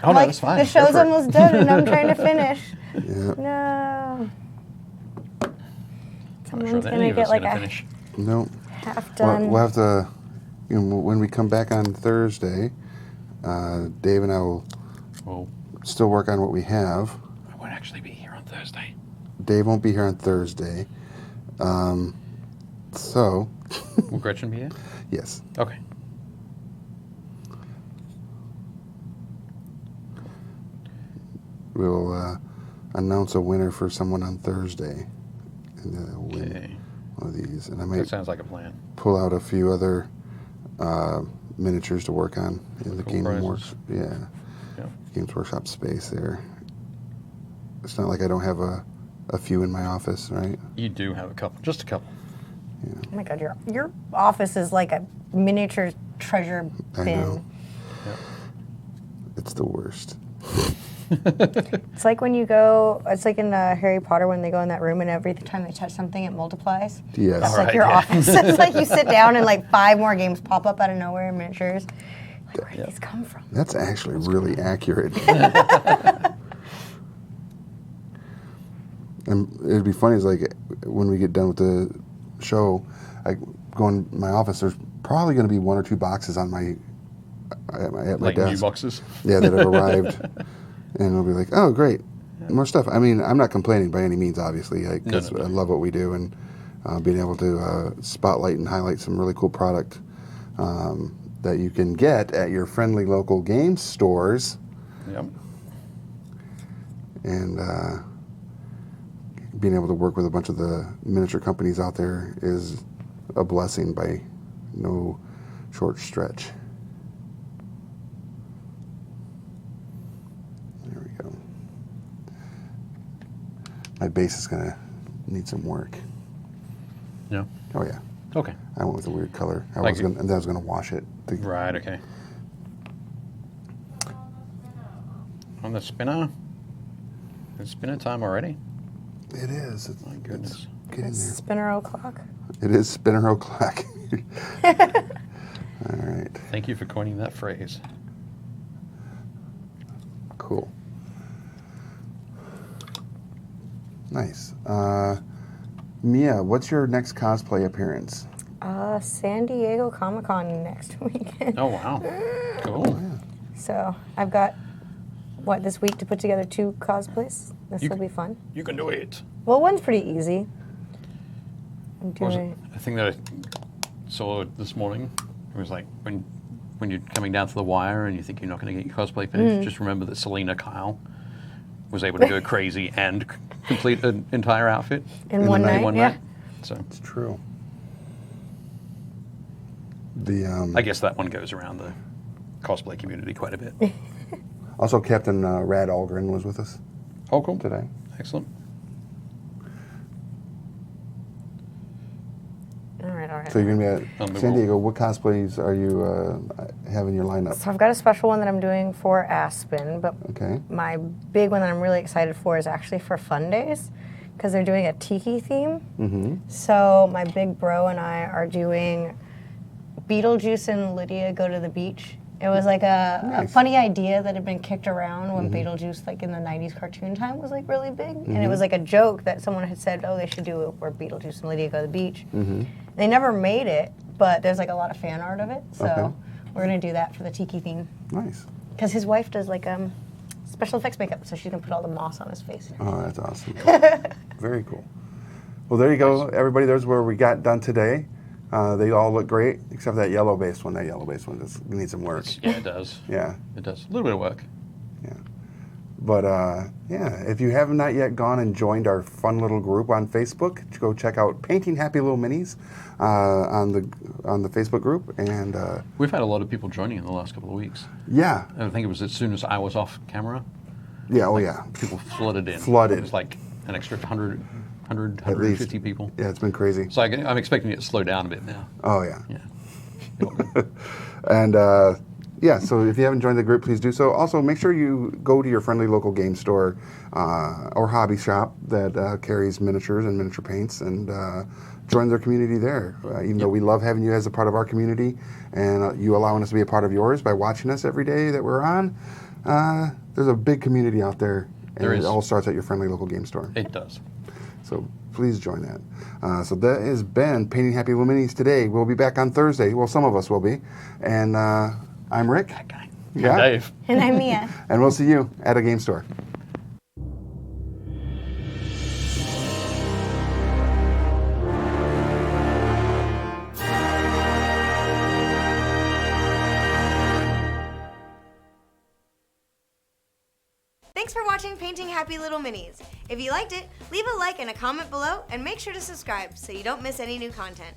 Oh, no, that's fine. The show's almost done and I'm trying to finish. Yeah. No. I'm not Someone's sure that going any to of get us are like gonna a finish. No. half done. We'll have to, you know, when we come back on Thursday, Dave and I will Well, still work on what we have. I won't actually be here on Thursday. Dave won't be here on Thursday. So, Will Gretchen be here? yes. Okay. We'll announce a winner for someone on Thursday. And then they'll win Okay. one of these. And I That might sounds like a plan. pull out a few other miniatures to work on in the Cool Gaming prizes. Works. Yeah. Yeah. Games Workshop space there. It's not like I don't have a few in my office, right? You do have a couple, just a couple. Oh my God, your office is like a miniature treasure I bin. know. Yep. It's the worst. It's like when you go, it's like in Harry Potter when they go in that room and every time they touch something, it multiplies. Yes. That's Alright, like your yeah. office. It's like you sit down and like 5 more games pop up out of nowhere in miniatures. Like, where did these come from? That's actually really accurate. And it'd be funny is like when we get done with the show, I go in my office. There's probably going to be 1 or 2 boxes on my at my Like desk. new boxes. Yeah, that have arrived, and it'll be like, oh, great, more stuff. I mean, I'm not complaining by any means, obviously, because No. I love what we do, and being able to spotlight and highlight some really cool product that you can get at your friendly local game stores, Yep. and being able to work with a bunch of the miniature companies out there is a blessing by no short stretch. There we go. My base is gonna need some work. Yeah. Oh yeah, Okay. I went with a weird color. I Like was gonna, and then I was gonna wash it. Right. Okay. On the spinner. It's spinner time already. It is. It's, My goodness. It's getting It's there. spinner o'clock. It is spinner o'clock. All right. Thank you for coining that phrase. Cool. Nice. Mia, what's your next cosplay appearance? San Diego Comic-Con next weekend. Oh, wow. Cool. Oh, yeah. So I've got, this week to put together 2 cosplays. This will be fun. You can do it. Well, one's pretty easy. I'm What was it? doing... A thing that I saw this morning, it was like when you're coming down to the wire and you think you're not going to get your cosplay finished, just remember that Selena Kyle was able to go crazy and complete an entire outfit In one night, one yeah. night. So It's true. The I guess that one goes around the cosplay community quite a bit. also Captain Rad Algren was with us Oh, cool. today. Excellent. All right. So you're gonna be On at the San roll. Diego. What cosplays are you having your lineup? So I've got a special one that I'm doing for Aspen, but Okay. my big one that I'm really excited for is actually for Fun Days, because they're doing a tiki theme. Mm-hmm. So my big bro and I are doing Beetlejuice and Lydia Go to the Beach. It was like a funny idea that had been kicked around when Beetlejuice, like in the 90s cartoon time, was like really big. And it was like a joke that someone had said, oh, they should do it where Beetlejuice and Lydia go to the beach. They never made it, but there's like a lot of fan art of it. So Okay. we're going to do that for the tiki theme. Nice. Because his wife does like special effects makeup, so she's going to put all the moss on his face. Oh, that's awesome. Very cool. Well, there you go, everybody. There's where we got done today. They all look great, except for that yellow-based one. That yellow-based one just needs some work. Yeah, it does. Yeah, It does. A little bit of work. yeah. But yeah, if you have not yet gone and joined our fun little group on Facebook, go check out Painting Happy Little Minis on the Facebook group. And We've had a lot of people joining in the last couple of weeks. yeah, I think it was as soon as I was off camera, yeah, oh yeah, people flooded in. Flooded. It was like an extra 100, at 150 least. people. Yeah, it's been crazy. So I'm expecting it to slow down a bit now. Oh yeah. Yeah. You're welcome. And yeah, so if you haven't joined the group, please do so. Also, make sure you go to your friendly local game store or hobby shop that carries miniatures and miniature paints and join their community there. Even though we love having you as a part of our community and you allowing us to be a part of yours by watching us every day that we're on, there's a big community out there. And There is. It all starts at your friendly local game store. It does. So please join that. So that has been Painting Happy Little Minis today. We'll be back on Thursday. Well, some of us will be. And I'm Rick. That guy. Yeah. Dave. And I'm Mia. And we'll see you at a game store. Thanks for watching Painting Happy Little Minis. If you liked it, leave a like and a comment below and make sure to subscribe so you don't miss any new content.